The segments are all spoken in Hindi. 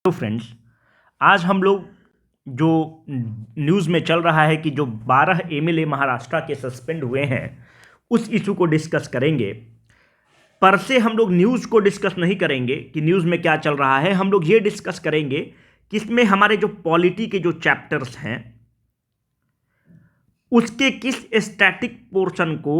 तो फ्रेंड्स, आज हम लोग जो न्यूज़ में चल रहा है कि जो 12 एमएलए महाराष्ट्र के सस्पेंड हुए हैं, उस इशू को डिस्कस करेंगे। पर से हम लोग न्यूज़ को डिस्कस नहीं करेंगे कि न्यूज़ में क्या चल रहा है। हम लोग ये डिस्कस करेंगे कि इसमें हमारे जो पॉलिटी के जो चैप्टर्स हैं, उसके किस स्टैटिक पोर्शन को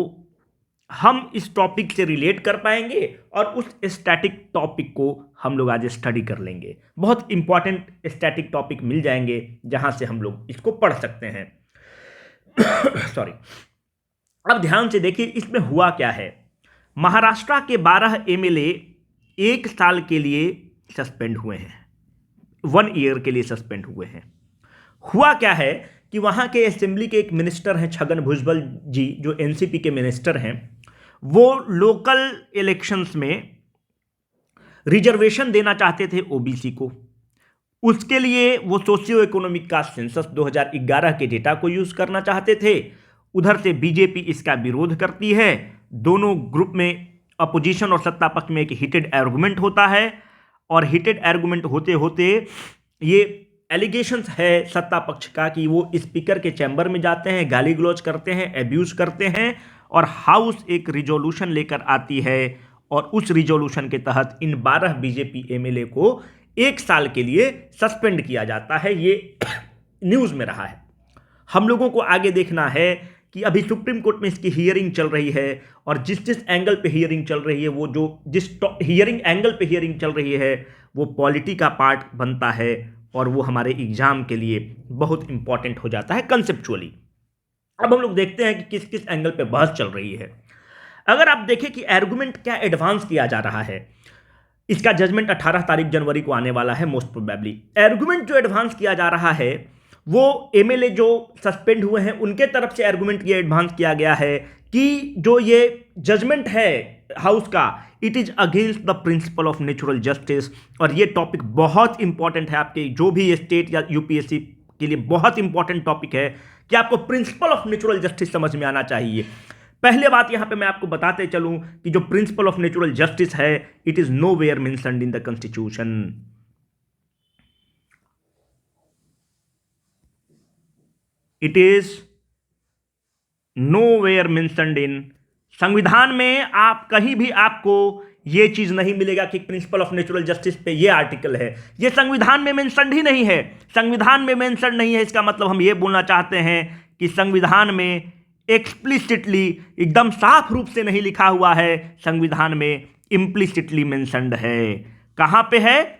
हम इस टॉपिक से रिलेट कर पाएंगे और उस स्टैटिक टॉपिक को हम लोग आज स्टडी कर लेंगे। बहुत इंपॉर्टेंट स्टैटिक टॉपिक मिल जाएंगे जहां से हम लोग इसको पढ़ सकते हैं। सॉरी। अब ध्यान से देखिए इसमें हुआ क्या है। महाराष्ट्र के 12 एमएलए 1 साल के लिए सस्पेंड हुए हैं, 1 ईयर के लिए सस्पेंड हुए हैं। हुआ क्या है कि वहां के असेंबली के एक मिनिस्टर हैं छगन भुजबल जी, जो एनसीपी के मिनिस्टर हैं, वो लोकल इलेक्शंस में रिजर्वेशन देना चाहते थे ओबीसी को। उसके लिए वो सोशियो इकोनॉमिक का सेंसस 2011 के डेटा को यूज करना चाहते थे। उधर से बीजेपी इसका विरोध करती है। दोनों ग्रुप में अपोजिशन और सत्ता पक्ष में एक हीटेड आर्गुमेंट होता है और हीटेड आर्गुमेंट होते होते ये एलिगेशंस है सत्ता पक्ष का कि वो स्पीकर के चैम्बर में जाते हैं, गाली गलौज करते हैं, एब्यूज करते हैं और हाउस एक रिजोल्यूशन लेकर आती है और उस रिजोल्यूशन के तहत इन 12 बीजेपी एमएलए को 1 साल के लिए सस्पेंड किया जाता है। ये न्यूज़ में रहा है। हम लोगों को आगे देखना है कि अभी सुप्रीम कोर्ट में इसकी हियरिंग चल रही है और जिस एंगल पे हियरिंग चल रही है, वो जो जिस हियरिंग एंगल पे हियरिंग चल रही है वो पॉलिटी का पार्ट बनता है और वो हमारे एग्जाम के लिए बहुत इंपॉर्टेंट हो जाता है कंसेप्चुअली। अब हम लोग देखते हैं कि किस किस एंगल पे बहस चल रही है। अगर आप देखें कि आर्गुमेंट क्या एडवांस किया जा रहा है, इसका जजमेंट 18 तारीख जनवरी को आने वाला है मोस्ट प्रोबेबली। आर्गुमेंट जो एडवांस किया जा रहा है वो एमएलए जो सस्पेंड हुए हैं उनके तरफ से आर्गुमेंट ये एडवांस किया गया है कि जो ये जजमेंट है हाउस का, it is against the principal of natural justice. और ये टॉपिक बहुत इंपॉर्टेंट है आपके जो भी स्टेट या यूपीएससी के लिए, बहुत इंपॉर्टेंट टॉपिक है कि आपको प्रिंसिपल ऑफ नेचुरल जस्टिस समझ में आना चाहिए। पहले बात यहां पे मैं आपको बताते चलूं कि जो प्रिंसिपल ऑफ नेचुरल जस्टिस है, it is nowhere mentioned in the constitution. It is nowhere mentioned in, संविधान में आप कहीं भी आपको यह चीज नहीं मिलेगा कि प्रिंसिपल ऑफ नेचुरल जस्टिस पे ये आर्टिकल है। ये संविधान में मेंशन्ड ही नहीं है। संविधान में मेंशन्ड नहीं है, इसका मतलब हम ये बोलना चाहते हैं कि संविधान में एक्सप्लिसिटली, एकदम साफ रूप से नहीं लिखा हुआ है, संविधान में इम्प्लिसिटली मेंशन्ड है। कहां पे है,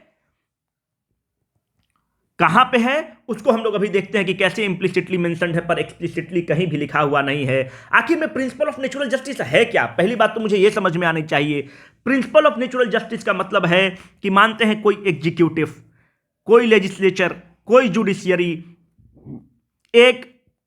कहां पे है उसको हम लोग अभी देखते हैं कि कैसे इम्प्लिसिटली मेंशन्ड है पर एक्सप्लिसिटली कहीं भी लिखा हुआ नहीं है। आखिर में प्रिंसिपल ऑफ नेचुरल जस्टिस है क्या? पहली बात तो मुझे यह समझ में आनी चाहिए। प्रिंसिपल ऑफ नेचुरल जस्टिस का मतलब है कि मानते हैं कोई एग्जीक्यूटिव, कोई लेजिस्लेचर, कोई जुडिशियरी एक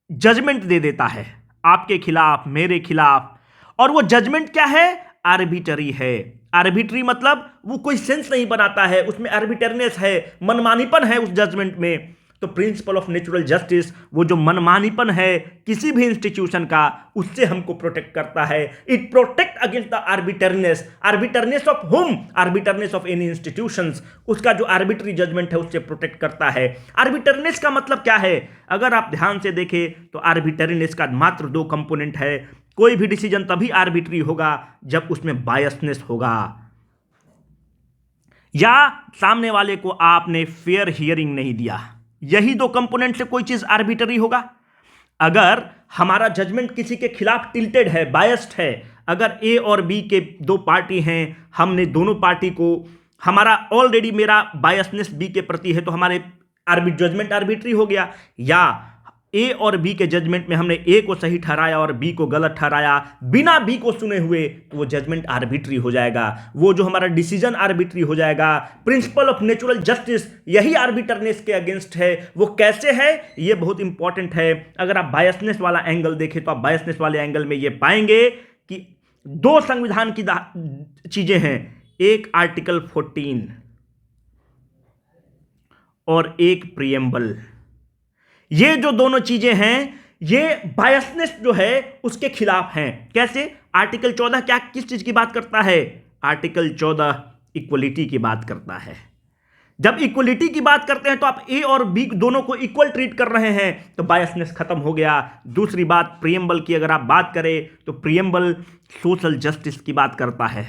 जजमेंट दे देता है आपके खिलाफ, मेरे खिलाफ, और वो जजमेंट क्या है? आर्बिटरी है। आर्बिटरी मतलब वो कोई सेंस नहीं बनाता है, उसमें आर्बिटरनेस है, मनमानीपन है उस जजमेंट में। तो प्रिंसिपल ऑफ नेचुरल जस्टिस वो जो मनमानीपन है किसी भी इंस्टीट्यूशन का, उससे हमको प्रोटेक्ट करता है। It protect against the arbitrariness. Arbitrariness of whom? Arbitrariness of any institutions. उसका जो आर्बिटरी जजमेंट है उससे प्रोटेक्ट करता है। आर्बिटरनेस का मतलब क्या है? अगर आप ध्यान से देखें तो आर्बिटरीनेस का मात्र 2 कंपोनेंट है। कोई भी डिसीजन तभी आर्बिट्री होगा जब उसमें बायसनेस होगा या सामने वाले को आपने फेयर हियरिंग नहीं दिया। यही 2 कंपोनेंट से कोई चीज आर्बिट्री होगा। अगर हमारा जजमेंट किसी के खिलाफ टिल्टेड है, बायस्ड है, अगर ए और बी के 2 पार्टी हैं, हमने दोनों पार्टी को, हमारा ऑलरेडी मेरा बायसनेस बी के प्रति है तो हमारे जजमेंट आर्बिट्री हो गया। या ए और बी के जजमेंट में हमने ए को सही ठहराया और बी को गलत ठहराया बिना बी को सुने हुए, तो वो जजमेंट आर्बिट्री हो जाएगा। वो जो हमारा डिसीजन आर्बिट्री हो जाएगा। प्रिंसिपल ऑफ नेचुरल जस्टिस यही आर्बिटरनेस के अगेंस्ट है। वो कैसे है ये बहुत इंपॉर्टेंट है। अगर आप बायसनेस वाला एंगल देखें तो आप बायसनेस वाले एंगल में ये पाएंगे कि 2 संविधान की चीजें हैं, एक आर्टिकल 14 और एक प्रीएम्बल। ये जो दोनों चीजें हैं ये बायसनेस जो है उसके खिलाफ हैं। कैसे? आर्टिकल 14 क्या किस चीज की बात करता है? आर्टिकल 14 इक्वलिटी की बात करता है। जब इक्वलिटी की बात करते हैं तो आप ए और बी दोनों को इक्वल ट्रीट कर रहे हैं तो बायसनेस खत्म हो गया। दूसरी बात, प्रीएम्बल की अगर आप बात करें तो प्रीएम्बल सोशल जस्टिस की बात करता है,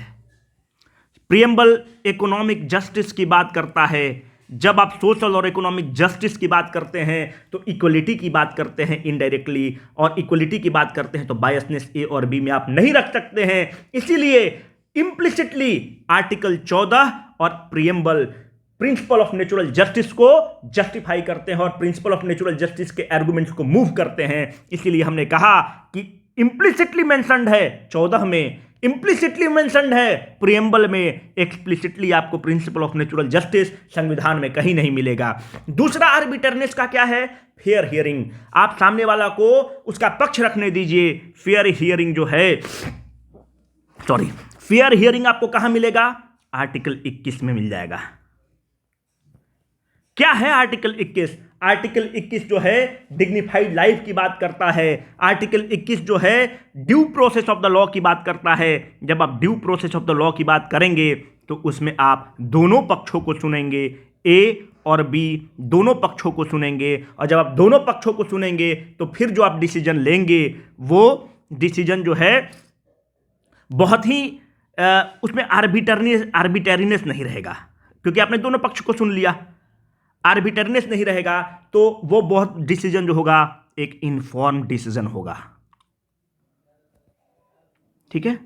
प्रीएम्बल इकोनॉमिक जस्टिस की बात करता है। जब आप सोशल और इकोनॉमिक जस्टिस की बात करते हैं तो इक्वलिटी की बात करते हैं इनडायरेक्टली, और इक्वलिटी की बात करते हैं तो बायसनेस ए और बी में आप नहीं रख सकते हैं। इसीलिए इम्प्लिसिटली आर्टिकल 14 और preamble principal of natural justice को जस्टिफाई करते हैं और प्रिंसिपल ऑफ नेचुरल जस्टिस के आर्गुमेंट्स को मूव करते हैं। इसीलिए हमने कहा कि इम्प्लिसिटली मेंशन्ड है 14 में, इम्प्लिसिटली मेंशन्ड है प्रीएम्बल में, एक्सप्लिसिटली आपको प्रिंसिपल ऑफ नेचुरल जस्टिस संविधान में कहीं नहीं मिलेगा। दूसरा आर्बिटरनेस का क्या है? Fair hearing. आप सामने वाला को उसका पक्ष रखने दीजिए। फेयर हियरिंग जो है, फेयर हियरिंग आपको कहां मिलेगा? आर्टिकल 21 में मिल जाएगा। क्या है आर्टिकल 21? आर्टिकल 21 जो है डिग्निफाइड लाइफ की बात करता है। आर्टिकल 21 जो है due process of the law की बात करता है। जब आप due process of the law की बात करेंगे तो उसमें आप दोनों पक्षों को सुनेंगे, ए और बी दोनों पक्षों को सुनेंगे, और जब आप दोनों पक्षों को सुनेंगे तो फिर जो आप डिसीजन लेंगे वो डिसीजन जो है बहुत ही उसमें आर्बिटरीनेस नहीं रहेगा, क्योंकि आपने दोनों पक्ष को सुन लिया। आर्बिटरनेस नहीं रहेगा तो वो बहुत डिसीजन जो होगा एक इन्फॉर्म डिसीजन होगा। ठीक है,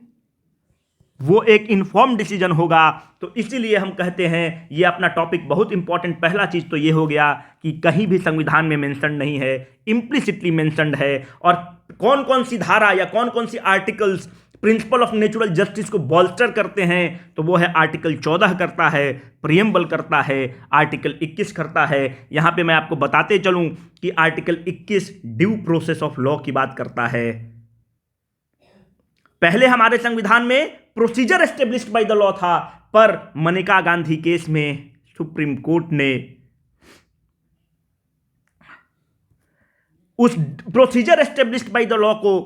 वो एक इन्फॉर्म डिसीजन होगा। तो इसीलिए हम कहते हैं ये अपना टॉपिक बहुत इंपॉर्टेंट। पहला चीज तो ये हो गया कि कहीं भी संविधान में मेंशन नहीं है, इम्प्लिसिटली मेंशन्ड है। और कौन कौन सी धारा या कौन कौन सी articles principle of natural justice को बॉल्स्टर करते हैं, तो वो है आर्टिकल 14 करता है, प्रीएम्बल करता है, आर्टिकल 21 करता है। यहां पे मैं आपको बताते चलूं कि article 21 due process of law की बात करता है। पहले हमारे संविधान में procedure established by the law था, पर मनेका गांधी केस में सुप्रीम कोर्ट ने उस procedure established by the law को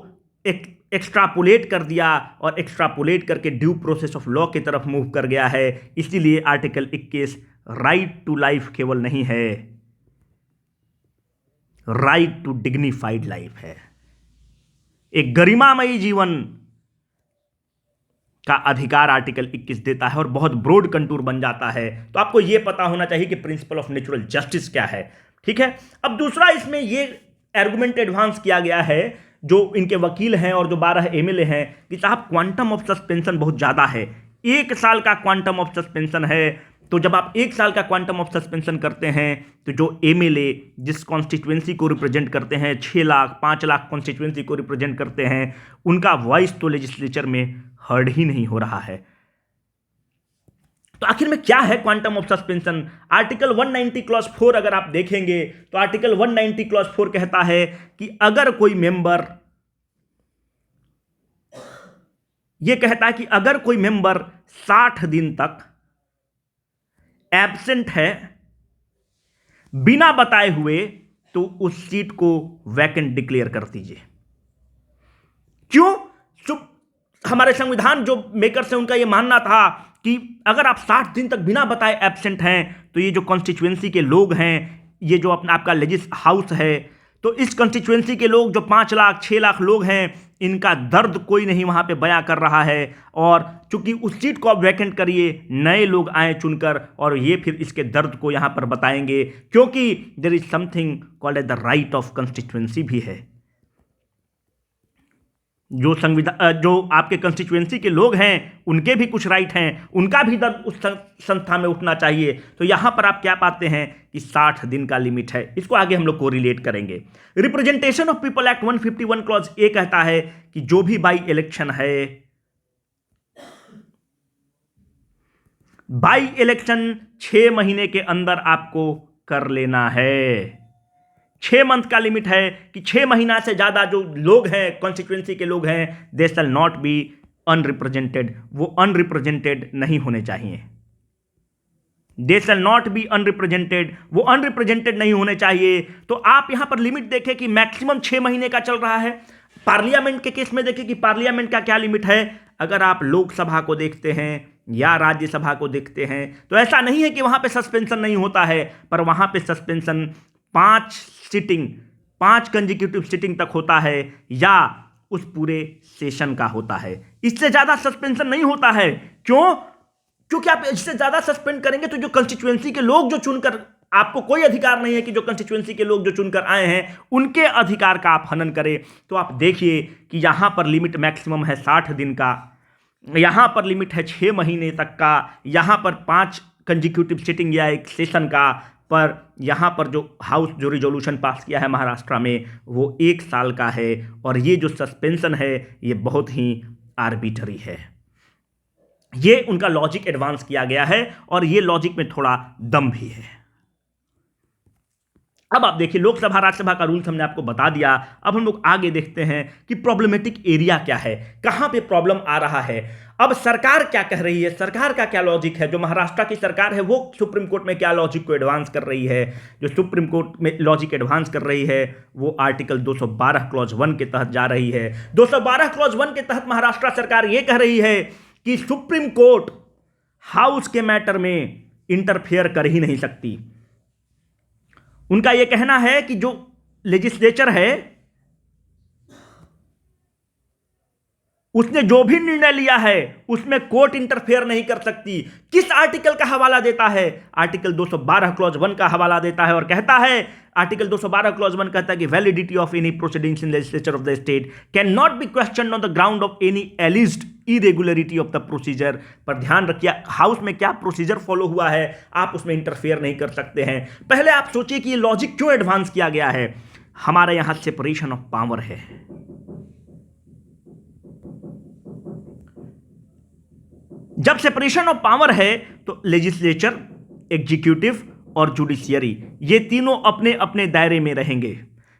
एक्स्ट्रापोलेट कर दिया, और एक्स्ट्रापोलेट करके ड्यू प्रोसेस ऑफ लॉ की तरफ मूव कर गया है। इसीलिए आर्टिकल 21 राइट टू लाइफ केवल नहीं है, राइट टू डिग्निफाइड लाइफ है। एक गरिमामयी जीवन का अधिकार आर्टिकल 21 देता है और बहुत ब्रॉड कंटूर बन जाता है। तो आपको यह पता होना चाहिए कि प्रिंसिपल ऑफ नेचुरल जस्टिस क्या है। ठीक है, अब दूसरा इसमें यह आर्गुमेंट एडवांस किया गया है जो इनके वकील हैं और जो 12 एमएलए हैं कि साहब क्वांटम ऑफ सस्पेंशन बहुत ज़्यादा है, 1 साल का क्वांटम ऑफ सस्पेंशन है। तो जब आप 1 साल का क्वांटम ऑफ सस्पेंशन करते हैं तो जो एमएलए जिस कॉन्स्टिट्यूएंसी को रिप्रेजेंट करते हैं, 6 लाख 5 लाख कॉन्स्टिट्यूएंसी को रिप्रेजेंट करते हैं, उनका वॉइस तो लेजिस्लेचर में हर्ड ही नहीं हो रहा है। तो आखिर में क्या है quantum of suspension? Article 190 clause 4 अगर आप देखेंगे तो आर्टिकल 190 क्लॉज 4 कहता है कि अगर कोई मेंबर, यह कहता है कि अगर कोई मेंबर 60 दिन तक एब्सेंट है बिना बताए हुए, तो उस सीट को वैकेंट डिक्लेयर कर दीजिए। क्यों? हमारे संविधान जो मेकर्स हैं उनका यह मानना था कि अगर आप 60 दिन तक बिना बताए एब्सेंट हैं तो ये जो कॉन्स्टिट्यूएंसी के लोग हैं, ये जो अपना आपका लेजिस हाउस है, तो इस कॉन्स्टिट्यूएंसी के लोग जो 5 लाख 6 लाख लोग हैं, इनका दर्द कोई नहीं वहां पे बयां कर रहा है। और चूंकि उस सीट को आप वैकेंट करिए, नए लोग आए चुनकर और ये फिर इसके दर्द को यहां पर बताएंगे, क्योंकि there is something called as the right of constituency भी है। जो जो आपके कंस्टिट्यूएंसी के लोग हैं उनके भी कुछ राइट हैं, उनका भी दर्द उस संस्था में उठना चाहिए। तो यहां पर आप क्या पाते हैं कि 60 दिन का लिमिट है। इसको आगे हम लोग को रिलेट करेंगे। Representation of people act 151 clause A कहता है कि जो भी बाई इलेक्शन है, बाई इलेक्शन 6 महीने के अंदर आपको कर लेना है। 6 मंथ का लिमिट है कि 6 महीना से ज्यादा जो लोग हैं, कॉन्स्टिट्यूएंसी के लोग हैं, दे शैल नॉट बी अनरिप्रेजेंटेड। वो अनरिप्रेजेंटेड नहीं होने चाहिए। दे शैल नॉट बी अनरिप्रेजेंटेड, वो अनरिप्रेजेंटेड नहीं होने चाहिए। तो आप यहां पर लिमिट देखें कि मैक्सिमम 6 महीने का चल रहा है। पार्लियामेंट के केस में देखें कि पार्लियामेंट का क्या लिमिट है। अगर आप लोकसभा को देखते हैं या राज्यसभा को देखते हैं तो ऐसा नहीं है कि वहां पे सस्पेंशन नहीं होता है, पर वहां पे सस्पेंशन 5 कंजिक्यूटिव सिटिंग तक होता है या उस पूरे सेशन का होता है। इससे ज्यादा सस्पेंशन नहीं होता है। क्यों? क्योंकि आप इससे ज्यादा सस्पेंड करेंगे तो जो कंस्टिट्यूएंसी के लोग जो चुनकर, आपको कोई अधिकार नहीं है कि जो कंस्टिट्यूएंसी के लोग जो चुनकर आए हैं उनके अधिकार का आप हनन करें। तो आप देखिए कि यहां पर लिमिट मैक्सिमम है 60 दिन का, यहां पर लिमिट है 6 महीने तक का, यहां पर 5 कंजिक्यूटिव सिटिंग या एक सेशन का, पर यहां पर जो हाउस जो रिजोल्यूशन पास किया है महाराष्ट्र में वो 1 साल का है। और ये जो सस्पेंशन है ये बहुत ही आर्बिट्ररी है। ये उनका लॉजिक एडवांस किया गया है और ये लॉजिक में थोड़ा दम भी है। अब आप देखिए लोकसभा राज्यसभा का रूल्स हमने आपको बता दिया। अब हम लोग आगे देखते हैं कि प्रॉब्लमेटिक एरिया क्या है, कहां पे प्रॉब्लम आ रहा है। अब सरकार क्या कह रही है, सरकार का क्या लॉजिक है, जो महाराष्ट्र की सरकार है वो सुप्रीम कोर्ट में क्या लॉजिक को एडवांस कर रही है। जो सुप्रीम कोर्ट में लॉजिक एडवांस कर रही है वो आर्टिकल 212 क्लॉज 1 के तहत जा रही है। 212 क्लॉज 1 के तहत महाराष्ट्र सरकार ये कह रही है कि सुप्रीम कोर्ट हाउस के मैटर में इंटरफेयर कर ही नहीं सकती। उनका यह कहना है कि जो लेजिस्लेचर है उसने जो भी निर्णय लिया है उसमें कोर्ट इंटरफेयर नहीं कर सकती। किस आर्टिकल का हवाला देता है? आर्टिकल 212 क्लॉज 1 का हवाला देता है और कहता है, आर्टिकल 212 क्लॉज 1 कहता है कि validity of any proceedings in legislature of the state can not be question on the ground of any एलिज्ड irregularity of the procedure. पर ध्यान रखिए हाउस में क्या प्रोसीजर फॉलो हुआ है आप उसमें इंटरफेयर नहीं कर सकते हैं। पहले आप सोचिए कि ये लॉजिक क्यों एडवांस किया गया है। हमारे यहां सेपरेशन ऑफ पावर है। जब सेपरेशन ऑफ पावर है तो लेजिस्लेचर, एग्जीक्यूटिव और जुडिशियरी ये तीनों अपने अपने दायरे में रहेंगे।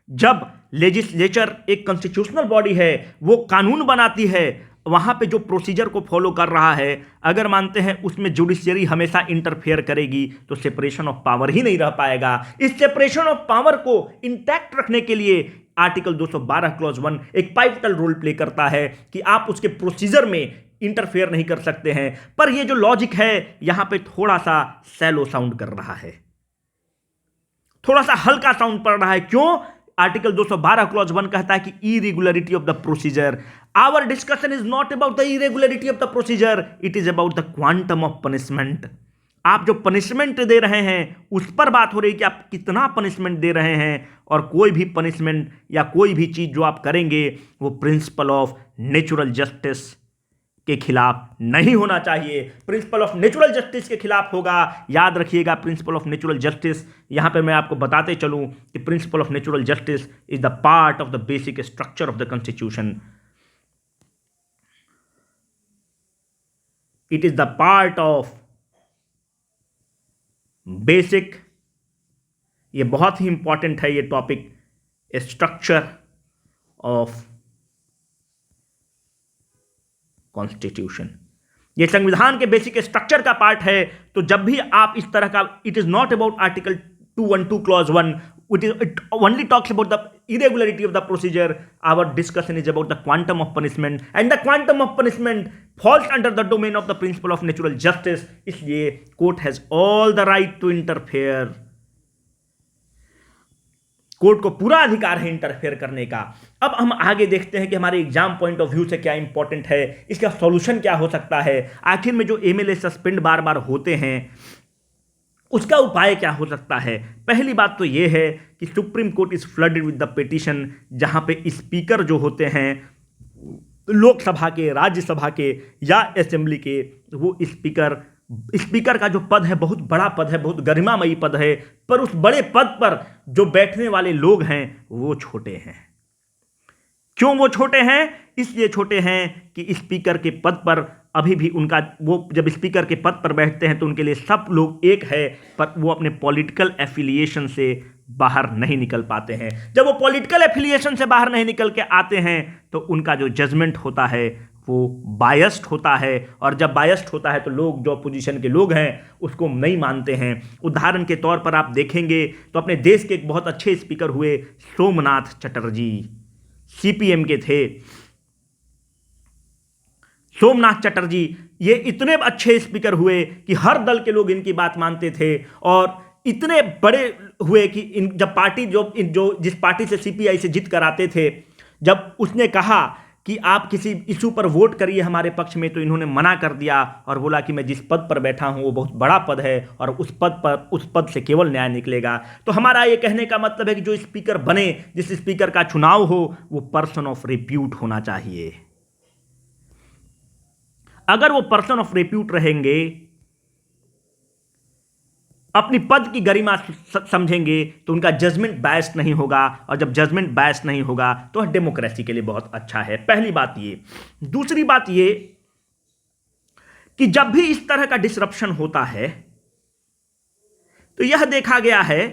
जब लेजिस्लेचर एक कॉन्स्टिट्यूशनल बॉडी है, वो कानून बनाती है, वहां पे जो प्रोसीजर को फॉलो कर रहा है, अगर मानते हैं उसमें जुडिशियरी हमेशा इंटरफेयर करेगी तो सेपरेशन ऑफ पावर ही नहीं रह पाएगा। इस सेपरेशन ऑफ पावर को इंटैक्ट रखने के लिए आर्टिकल 212 क्लॉज 1 एक पाइवटल रोल प्ले करता है कि आप उसके प्रोसीजर में इंटरफेयर नहीं कर सकते हैं। पर ये जो लॉजिक है यहां पे थोड़ा सा सैलो साउंड कर रहा है, थोड़ा सा हल्का साउंड पड़ रहा है। क्यों? आर्टिकल 212 क्लॉज 1 कहता है कि irregularity of the procedure, our discussion is not about the irregularity of the procedure, it is about the quantum of punishment. आप जो पनिशमेंट दे रहे हैं उस पर बात हो रही है कि आप कितना पनिशमेंट दे रहे हैं। और कोई भी पनिशमेंट या कोई भी चीज जो आप करेंगे वो प्रिंसिपल ऑफ नेचुरल जस्टिस के खिलाफ नहीं होना चाहिए। प्रिंसिपल ऑफ नेचुरल जस्टिस के खिलाफ होगा। याद रखिएगा प्रिंसिपल ऑफ नेचुरल जस्टिस, यहां पे मैं आपको बताते चलूं कि principal of natural justice is the part of the basic structure of the constitution. It is the part of basic, ये बहुत ही इंपॉर्टेंट है ये टॉपिक, स्ट्रक्चर ऑफ कॉन्स्टिट्यूशन। ये संविधान के बेसिक स्ट्रक्चर का पार्ट है। तो जब भी आप इस तरह का, it is not about article 212 clause 1, it only talks about the irregularity of the procedure. Our discussion is about the quantum of punishment, and the quantum of punishment falls under the domain of the principle of natural justice. इसलिए court has all the right to interfere. Court को पूरा अधिकार है इंटरफेयर करने का। अब हम आगे देखते हैं कि हमारे एग्जाम पॉइंट ऑफ व्यू से क्या इंपॉर्टेंट है, इसका सॉल्यूशन क्या हो सकता है। आखिर में जो एमएलए सस्पेंड बार बार होते हैं उसका उपाय क्या हो सकता है। पहली बात तो यह है कि supreme court is flooded with the petition, जहां पे स्पीकर जो होते हैं लोकसभा के, राज्यसभा के या असेंबली के, वो स्पीकर का जो पद है बहुत बड़ा पद है, बहुत गरिमामयी पद है, पर उस बड़े पद पर जो बैठने वाले लोग हैं वो छोटे हैं। क्यों वो छोटे हैं? इसलिए छोटे हैं कि स्पीकर के पद पर अभी भी उनका, वो जब स्पीकर के पद पर बैठते हैं तो उनके लिए सब लोग एक है, पर वो अपने पॉलिटिकल एफिलिएशन से बाहर नहीं निकल पाते हैं। जब वो पॉलिटिकल एफिलिएशन से बाहर नहीं निकल के आते हैं तो उनका जो जजमेंट होता है वो बायस्ड होता है, और जब बायस्ड होता है तो लोग, जो अपोजिशन के लोग हैं, उसको नहीं मानते हैं। उदाहरण के तौर पर आप देखेंगे तो अपने देश के एक बहुत अच्छे स्पीकर हुए सोमनाथ चटर्जी, सीपीएम के थे। सोमनाथ चटर्जी, ये इतने अच्छे स्पीकर हुए कि हर दल के लोग इनकी बात मानते थे और इतने बड़े हुए कि जब पार्टी जो जिस पार्टी से सीपीआई से जीत कर आते थे, जब उसने कहा कि आप किसी इशू पर वोट करिए हमारे पक्ष में, तो इन्होंने मना कर दिया और बोला कि मैं जिस पद पर बैठा हूं वो बहुत बड़ा पद है और उस पद से केवल न्याय निकलेगा। तो हमारा ये कहने का मतलब है कि जो स्पीकर बने, जिस स्पीकर का चुनाव हो, वो पर्सन ऑफ रिप्यूट होना चाहिए। अगर वो पर्सन ऑफ रिप्यूट रहेंगे, अपनी पद की गरिमा समझेंगे, तो उनका जजमेंट बायस्ड नहीं होगा, और जब जजमेंट बायस्ड नहीं होगा तो डेमोक्रेसी के लिए बहुत अच्छा है। पहली बात ये। दूसरी बात ये कि जब भी इस तरह का डिसरप्शन होता है तो यह देखा गया है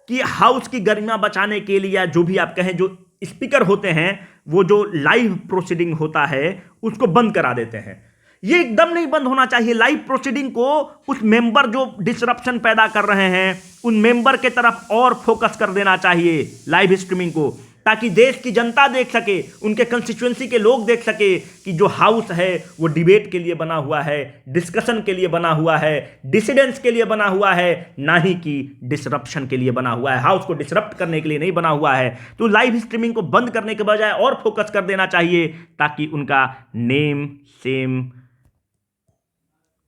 कि हाउस की गरिमा बचाने के लिए, या जो भी आप कहें, जो स्पीकर होते हैं वो जो लाइव प्रोसीडिंग होता है उसको बंद करा देते हैं। ये एकदम नहीं बंद होना चाहिए। लाइव प्रोसीडिंग को उस मेंबर जो डिसरप्शन पैदा कर रहे हैं उन मेंबर के तरफ और फोकस कर देना चाहिए लाइव स्ट्रीमिंग को, ताकि देश की जनता देख सके, उनके कंस्टिट्यूएंसी के लोग देख सके कि जो हाउस है वो डिबेट के लिए बना हुआ है, डिस्कशन के लिए बना हुआ है, डिसिडेंस के लिए बना हुआ है, ना ही कि डिसरप्शन के लिए बना हुआ है। हाउस को डिसरप्ट करने के लिए नहीं बना हुआ है। तो लाइव स्ट्रीमिंग को बंद करने के बजाय और फोकस कर देना चाहिए, ताकि उनका नेम सेम,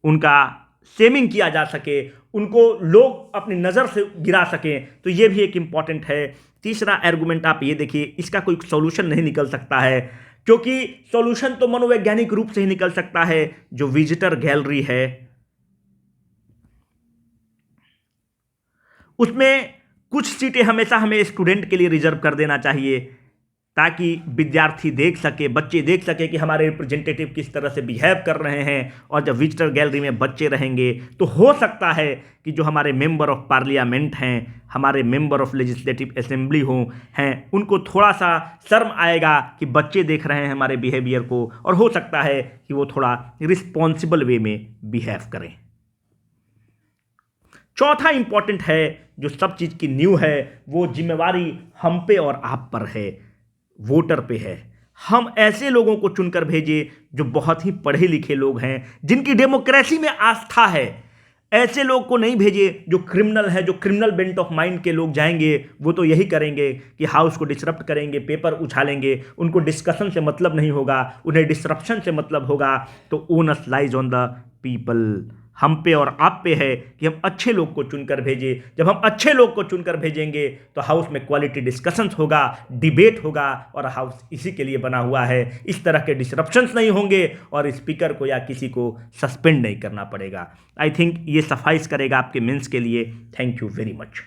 उनका सेमिंग किया जा सके, उनको लोग अपनी नज़र से गिरा सकें। तो ये भी एक इंपॉर्टेंट है। तीसरा आर्गुमेंट आप ये देखिए, इसका कोई सॉल्यूशन नहीं निकल सकता है, क्योंकि सॉल्यूशन तो मनोवैज्ञानिक रूप से ही निकल सकता है। जो विजिटर गैलरी है उसमें कुछ सीटें हमेशा हमें स्टूडेंट के लिए रिजर्व कर देना चाहिए, ताकि विद्यार्थी देख सके, बच्चे देख सके कि हमारे रिप्रेजेंटेटिव किस तरह से बिहेव कर रहे हैं। और जब विजिटर गैलरी में बच्चे रहेंगे तो हो सकता है कि जो हमारे मेंबर ऑफ पार्लियामेंट हैं, हमारे मेंबर ऑफ लेजिस्लेटिव असेंबली हैं, उनको थोड़ा सा शर्म आएगा कि बच्चे देख रहे हैं हमारे बिहेवियर को, और हो सकता है कि वो थोड़ा रिस्पॉन्सिबल वे में बिहेव करें। चौथा इंपॉर्टेंट है, जो सब चीज़ की न्यू है, वो जिम्मेवारी हम पे और आप पर है, वोटर पे है। हम ऐसे लोगों को चुनकर भेजें जो बहुत ही पढ़े लिखे लोग हैं, जिनकी डेमोक्रेसी में आस्था है। ऐसे लोग को नहीं भेजिए जो क्रिमिनल है, जो क्रिमिनल बेंट ऑफ माइंड के लोग जाएंगे वो तो यही करेंगे कि हाउस को डिसरप्ट करेंगे, पेपर उछालेंगे। उनको डिस्कशन से मतलब नहीं होगा, उन्हें डिसरप्शन से मतलब होगा। तो onus lies on the people. हम पे और आप पे है कि हम अच्छे लोग को चुनकर भेजें। जब हम अच्छे लोग को चुनकर भेजेंगे तो हाउस में क्वालिटी डिस्कशंस होगा, डिबेट होगा, और हाउस इसी के लिए बना हुआ है। इस तरह के डिसरप्शंस नहीं होंगे और स्पीकर को या किसी को सस्पेंड नहीं करना पड़ेगा। आई थिंक ये सफाइस करेगा आपके मेंस के लिए। Thank you very much.